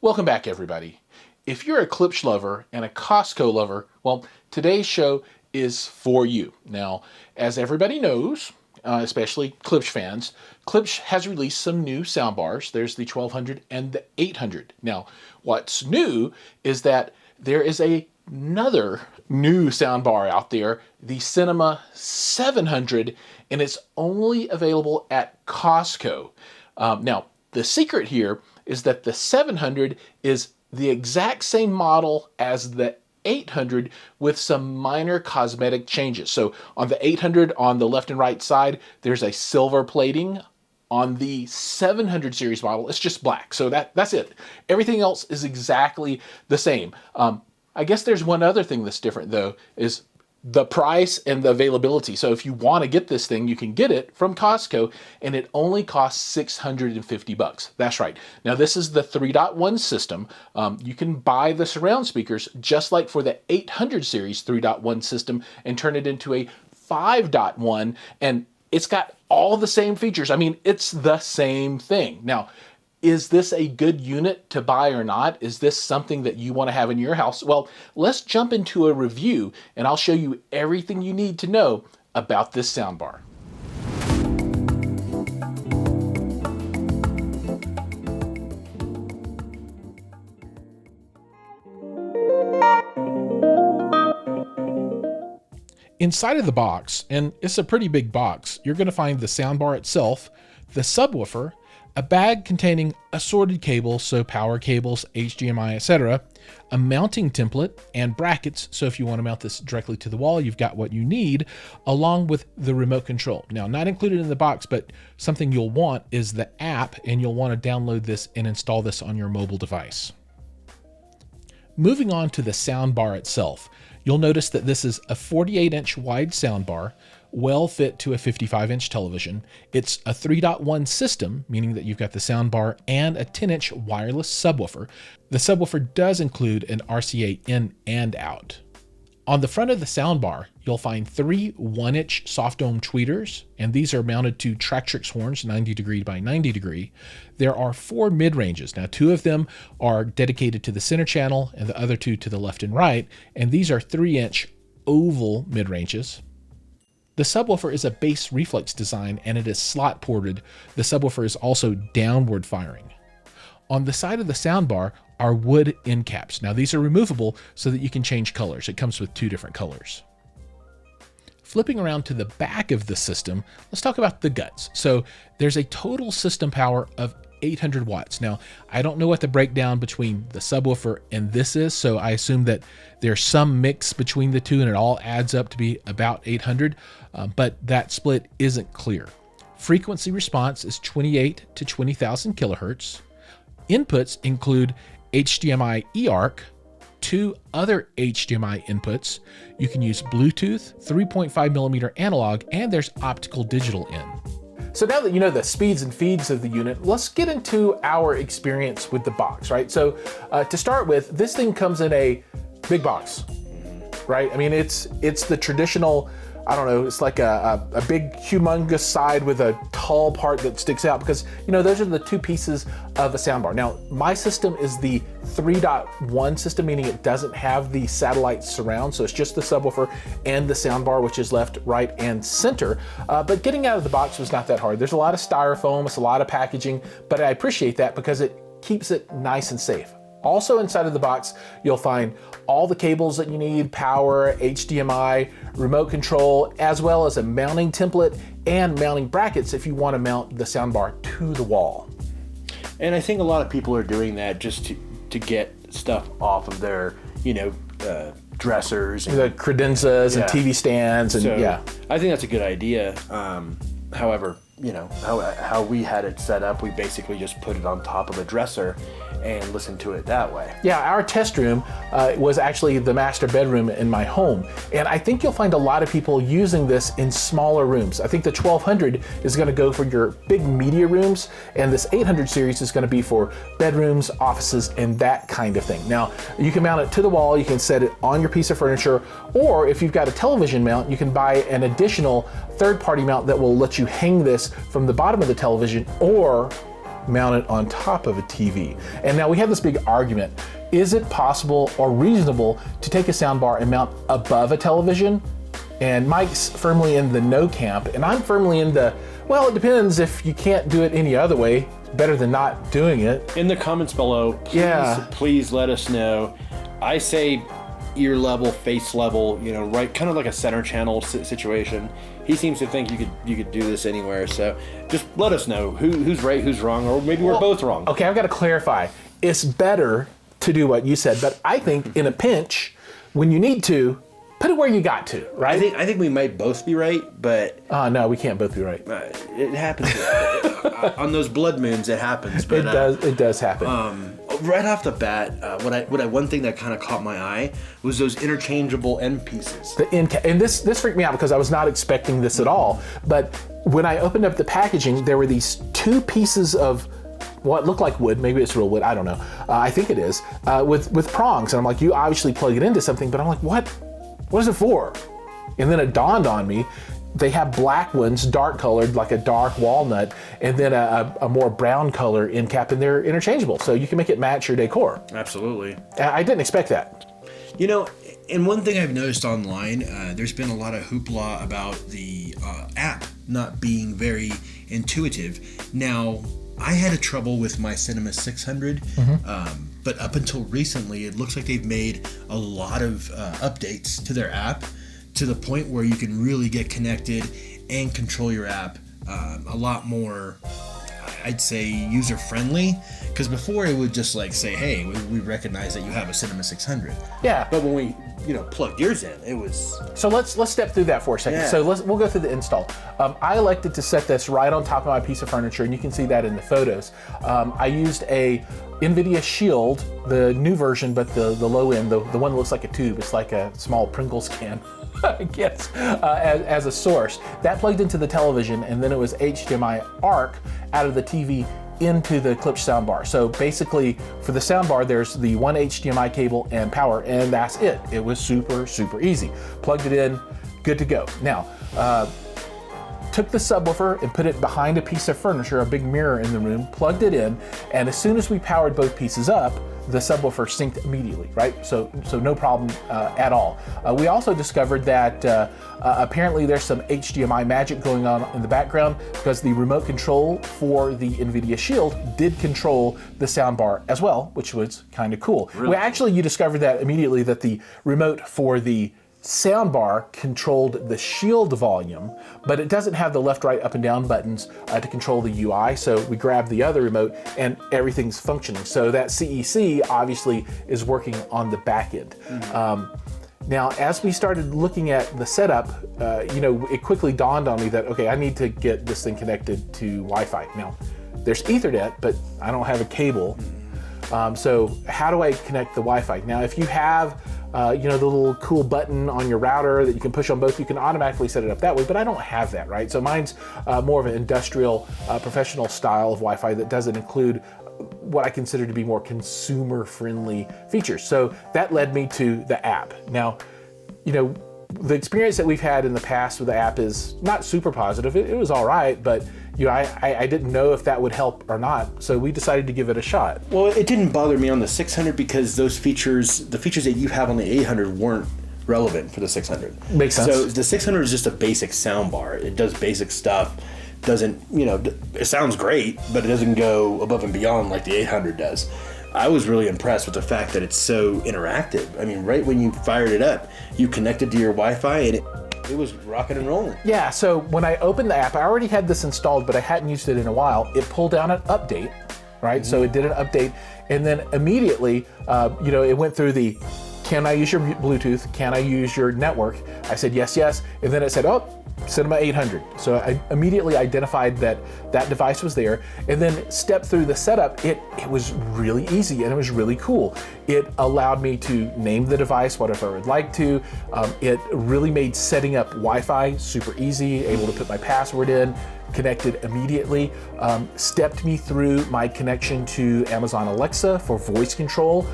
Welcome back, everybody. If you're a Klipsch lover and a Costco lover, well, today's show is for you. Now, as everybody knows, especially Klipsch fans, Klipsch has released some new soundbars. There's the 1200 and the 800. Now, what's new is that there is another new soundbar out there, the Cinema 700, and it's only available at Costco. Now, the secret here is that the 700 is the exact same model as the 800 with some minor cosmetic changes. So on the 800 on the left and right side, there's a silver plating. On the 700 series model, it's just black. So that's it. Everything else is exactly the same. I guess there's one other thing that's different though, is the price and the availability. So if you want to get this thing, you can get it from Costco and it only costs $650. That's right. Now this is the 3.1 system. You can buy the surround speakers just like for the 800 series 3.1 system and turn it into a 5.1, and it's got all the same features. I mean, it's the same thing. Now, is this a good unit to buy or not? Is this something that you want to have in your house? Well, let's jump into a review and I'll show you everything you need to know about this soundbar. Inside of the box, and it's a pretty big box, you're going to find the soundbar itself, the subwoofer, a bag containing assorted cables, so power cables, HDMI, etc., a mounting template, and brackets, so if you want to mount this directly to the wall, you've got what you need, along with the remote control. Now, not included in the box, but something you'll want is the app, and you'll want to download this and install this on your mobile device. Moving on to the soundbar itself, you'll notice that this is a 48-inch wide soundbar, well fit to a 55-inch television. It's a 3.1 system, meaning that you've got the soundbar and a 10-inch wireless subwoofer. The subwoofer does include an RCA in and out. On the front of the soundbar, you'll find 3 1-inch soft dome tweeters, and these are mounted to Tractrix horns, 90 degree by 90 degree. There are 4 mid-ranges. Now, 2 of them are dedicated to the center channel and the other 2 to the left and right, and these are 3-inch oval mid-ranges. The subwoofer is a bass reflex design and it is slot ported. The subwoofer is also downward firing. On the side of the soundbar are wood end caps. Now these are removable so that you can change colors. It comes with 2 different colors. Flipping around to the back of the system, let's talk about the guts. So there's a total system power of 800 watts. Now, I don't know what the breakdown between the subwoofer and this is, so I assume that there's some mix between the two and it all adds up to be about 800, but that split isn't clear. Frequency response is 28 to 20,000 kilohertz. Inputs include HDMI eARC, 2 other HDMI inputs. You can use Bluetooth, 3.5 millimeter analog, and there's optical digital in. So now that you know the speeds and feeds of the unit, let's get into our experience with the box, right? So to start with, this thing comes in a big box, right? I mean, it's the traditional, I don't know, it's like a big humongous side with a tall part that sticks out because, you know, those are the 2 pieces of a soundbar. Now, my system is the 3.1 system, meaning it doesn't have the satellite surround, so it's just the subwoofer and the soundbar, which is left, right, and center. But getting out of the box was not that hard. There's a lot of styrofoam, it's a lot of packaging, but I appreciate that because it keeps it nice and safe. Also inside of the box, you'll find all the cables that you need, power, HDMI, remote control, as well as a mounting template and mounting brackets if you want to mount the soundbar to the wall. And I think a lot of people are doing that just to get stuff off of their, you know, dressers. And, the credenzas and TV stands, and so yeah. I think that's a good idea. However, you know, how we had it set up, we basically just put it on top of a dresser and listen to it that way. Yeah, our test room was actually the master bedroom in my home. And I think you'll find a lot of people using this in smaller rooms. I think the 1200 is gonna go for your big media rooms, and this 800 series is gonna be for bedrooms, offices, and that kind of thing. Now, you can mount it to the wall, you can set it on your piece of furniture, or if you've got a television mount, you can buy an additional third-party mount that will let you hang this from the bottom of the television or mount it on top of a TV. And now we have this big argument. Is it possible or reasonable to take a soundbar and mount above a television? And Mike's firmly in the no camp, and I'm firmly in the, well, it depends. If you can't do it any other way, better than not doing it. In the comments below, please let us know. I say ear level, face level, right, kind of like a center channel situation. He seems to think you could do this anywhere. So just let us know who's right, who's wrong, or maybe we're both wrong. Okay, I've got to clarify. It's better to do what you said, but I think in a pinch, when you need to, put it where you got to, right? I think we might both be right, but no, we can't both be right. It happens on those blood moons. It happens. But, it does happen. Right off the bat, one thing that kind of caught my eye was those interchangeable end pieces. And this freaked me out because I was not expecting this at all. But when I opened up the packaging, there were these two pieces of what looked like wood, maybe it's real wood, I don't know. I think it is, with prongs. And I'm like, you obviously plug it into something, but I'm like, what is it for? And then it dawned on me, they have black ones, dark colored, like a dark walnut, and then a more brown color end cap, and they're interchangeable. So you can make it match your decor. Absolutely. I didn't expect that. And one thing I've noticed online, there's been a lot of hoopla about the app not being very intuitive. Now, I had a trouble with my Cinema 600, but up until recently, it looks like they've made a lot of updates to their app to the point where you can really get connected and control your app a lot more, I'd say, user-friendly. Because before it would just like say, hey, we recognize that you have a Cinema 600. Yeah. But when we plugged yours in, it was... So let's step through that for a second. Yeah. So we'll go through the install. I elected to set this right on top of my piece of furniture, and you can see that in the photos. I used a NVIDIA Shield, the new version, but the low end, the one that looks like a tube. It's like a small Pringles can, I guess, as a source. That plugged into the television, and then it was HDMI ARC out of the TV into the Klipsch soundbar. So basically, for the soundbar, there's the one HDMI cable and power, and that's it. It was super, super easy. Plugged it in, good to go. Now, took the subwoofer and put it behind a piece of furniture, a big mirror in the room, plugged it in, and as soon as we powered both pieces up, the subwoofer synced immediately, right? So no problem at all. We also discovered that apparently there's some HDMI magic going on in the background because the remote control for the NVIDIA Shield did control the soundbar as well, which was kind of cool. Really? You discovered that immediately, that the remote for the soundbar controlled the Shield volume, but it doesn't have the left, right, up and down buttons to control the UI. So we grabbed the other remote and everything's functioning. So that CEC obviously is working on the back end. Now, as we started looking at the setup, it quickly dawned on me that, okay, I need to get this thing connected to Wi-Fi. Now, there's Ethernet, but I don't have a cable. So how do I connect the Wi-Fi? Now, if you have the little cool button on your router that you can push on both, you can automatically set it up that way, but I don't have that, right? So mine's more of an industrial, professional style of Wi-Fi that doesn't include what I consider to be more consumer-friendly features. So that led me to the app. Now, the experience that we've had in the past with the app is not super positive. It was all right, but I didn't know if that would help or not, so we decided to give it a shot. Well, it didn't bother me on the 600 because the features that you have on the 800 weren't relevant for the 600. Makes sense. So the 600 is just a basic sound bar. It does basic stuff. Doesn't, it sounds great, but it doesn't go above and beyond like the 800 does. I was really impressed with the fact that it's so interactive. I mean, right when you fired it up, you connected to your Wi-Fi and it was rocking and rolling. Yeah, so when I opened the app, I already had this installed, but I hadn't used it in a while. It pulled down an update, right? So it did an update, and then immediately, it went through the, can I use your Bluetooth? Can I use your network? I said, yes, yes. And then it said, oh, Cinema 800. So I immediately identified that device was there, and then stepped through the setup. It was really easy, and it was really cool. It allowed me to name the device whatever I would like to. It really made setting up Wi-Fi super easy, able to put my password in, connected immediately, stepped me through my connection to Amazon Alexa for voice control.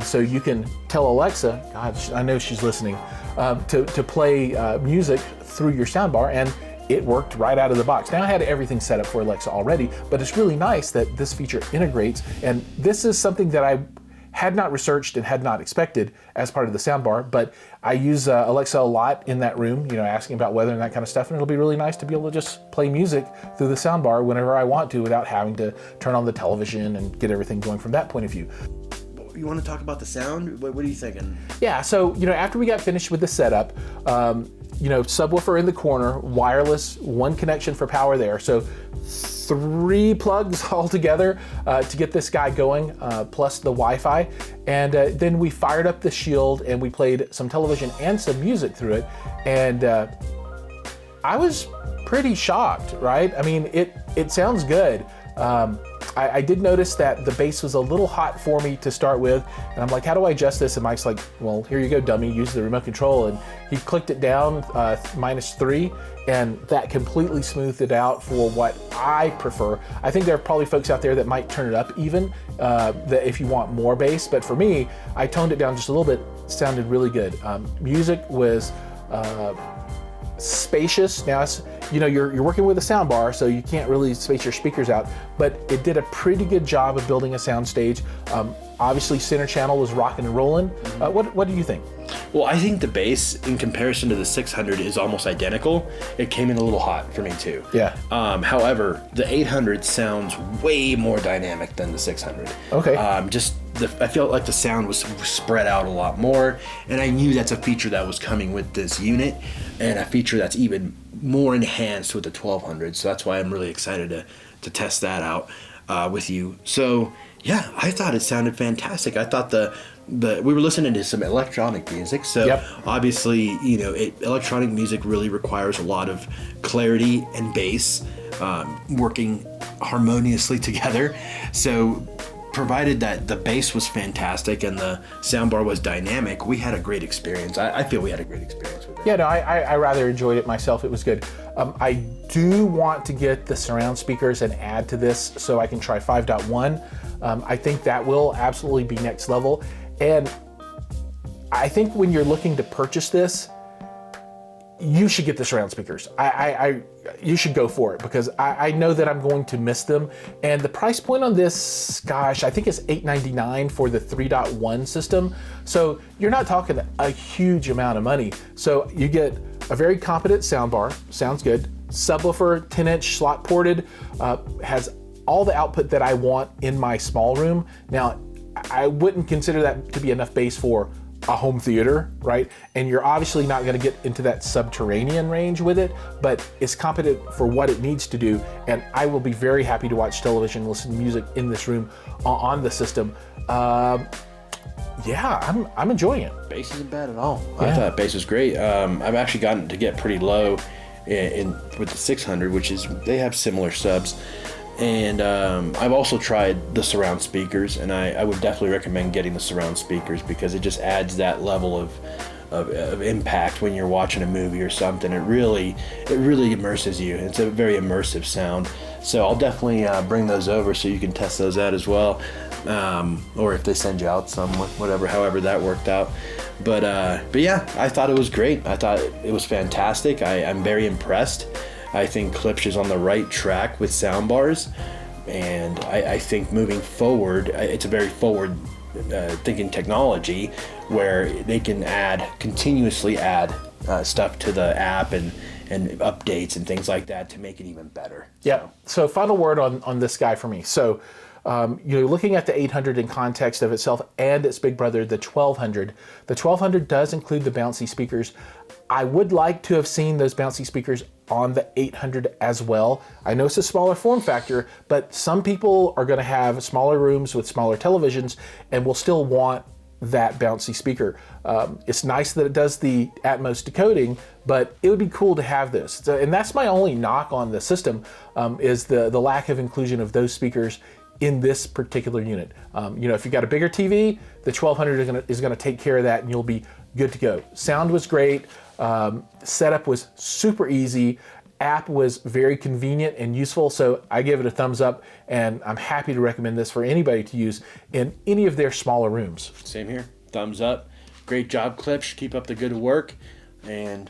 So you can tell Alexa, God, I know she's listening, to play music through your soundbar, and it worked right out of the box. Now I had everything set up for Alexa already, but it's really nice that this feature integrates, and this is something that I had not researched and had not expected as part of the soundbar, but I use Alexa a lot in that room, asking about weather and that kind of stuff, and it'll be really nice to be able to just play music through the soundbar whenever I want to without having to turn on the television and get everything going from that point of view. You want to talk about the sound? What are you thinking? Yeah, so, after we got finished with the setup, subwoofer in the corner, wireless, one connection for power there. So 3 plugs all together to get this guy going, plus the Wi-Fi. And then we fired up the Shield and we played some television and some music through it. And I was pretty shocked, right? I mean, it sounds good. I did notice that the bass was a little hot for me to start with, and I'm like, how do I adjust this? And Mike's like, well, here you go, dummy, use the remote control. And he clicked it down -3, and that completely smoothed it out for what I prefer. I think there are probably folks out there that might turn it up even, that if you want more bass, but for me, I toned it down just a little bit. It sounded really good. Music was spacious. Now it's, you're working with a sound bar, so you can't really space your speakers out, but it did a pretty good job of building a sound stage. Obviously center channel was rocking and rolling. What do you think? Well, I think the bass in comparison to the 600 is almost identical. It came in a little hot for me too. Yeah. However, the 800 sounds way more dynamic than the 600. Okay. I felt like the sound was spread out a lot more, and I knew that's a feature that was coming with this unit, and a feature that's even more enhanced with the 1200. So that's why I'm really excited to test that out with you. So yeah, I thought it sounded fantastic. I thought we were listening to some electronic music, so yep. Obviously, electronic music really requires a lot of clarity and bass working harmoniously together. So provided that the bass was fantastic and the soundbar was dynamic, we had a great experience. I feel we had a great experience with it. Yeah, no, I rather enjoyed it myself. It was good. I do want to get the surround speakers and add to this so I can try 5.1. I think that will absolutely be next level. And I think when you're looking to purchase this, you should get the surround speakers. You should go for it, because I know that I'm going to miss them. And the price point on this, gosh, I think it's $899 for the 3.1 system. So you're not talking a huge amount of money. So you get a very competent soundbar, sounds good. Subwoofer, 10-inch slot ported, has all the output that I want in my small room. Now, I wouldn't consider that to be enough bass for a home theater, right? And you're obviously not going to get into that subterranean range with it, but it's competent for what it needs to do. And I will be very happy to watch television, listen to music in this room on the system. Yeah, I'm enjoying it. Bass isn't bad at all. Yeah. I thought bass was great. I've actually gotten to get pretty low with the 600, which is, they have similar subs. And I've also tried the surround speakers, and I would definitely recommend getting the surround speakers, because it just adds that level of impact when you're watching a movie or something. It really immerses you. It's a very immersive sound. So I'll definitely bring those over so you can test those out as well, or if they send you out some, however that worked out. But yeah, I thought it was great. I thought it was fantastic. I'm very impressed. I think Klipsch is on the right track with soundbars, and I think moving forward, it's a very forward thinking technology where they can continuously add stuff to the app and updates and things like that to make it even better. Yeah. So final word on this guy for me. So you're looking at the 800 in context of itself and its big brother, the 1200. The 1200 does include the bouncy speakers. I would like to have seen those bouncy speakers on the 800 as well. I know it's a smaller form factor, but some people are going to have smaller rooms with smaller televisions and will still want that bouncy speaker. It's nice that it does the Atmos decoding, but it would be cool to have this. So, and that's my only knock on the system, is the lack of inclusion of those speakers in this particular unit. If you've got a bigger TV, the 1200 is gonna take care of that, and you'll be good to go. Sound was great. Setup was super easy. App was very convenient and useful, so I give it a thumbs up, and I'm happy to recommend this for anybody to use in any of their smaller rooms. Same here. Thumbs up. Great job, Klipsch. Keep up the good work, and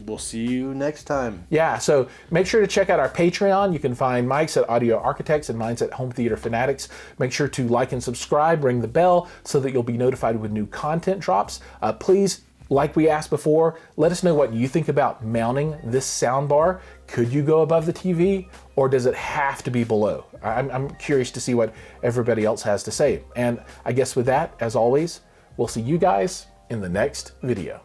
We'll see you next time. Yeah, so make sure to check out our Patreon. You can find Mike's at Audio Architects and mine's at Home Theater Fanatics. Make sure to like and subscribe, ring the bell so that you'll be notified when new content drops. Please, like we asked before, let us know what you think about mounting this soundbar. Could you go above the TV or does it have to be below? I'm curious to see what everybody else has to say. And I guess with that, as always, we'll see you guys in the next video.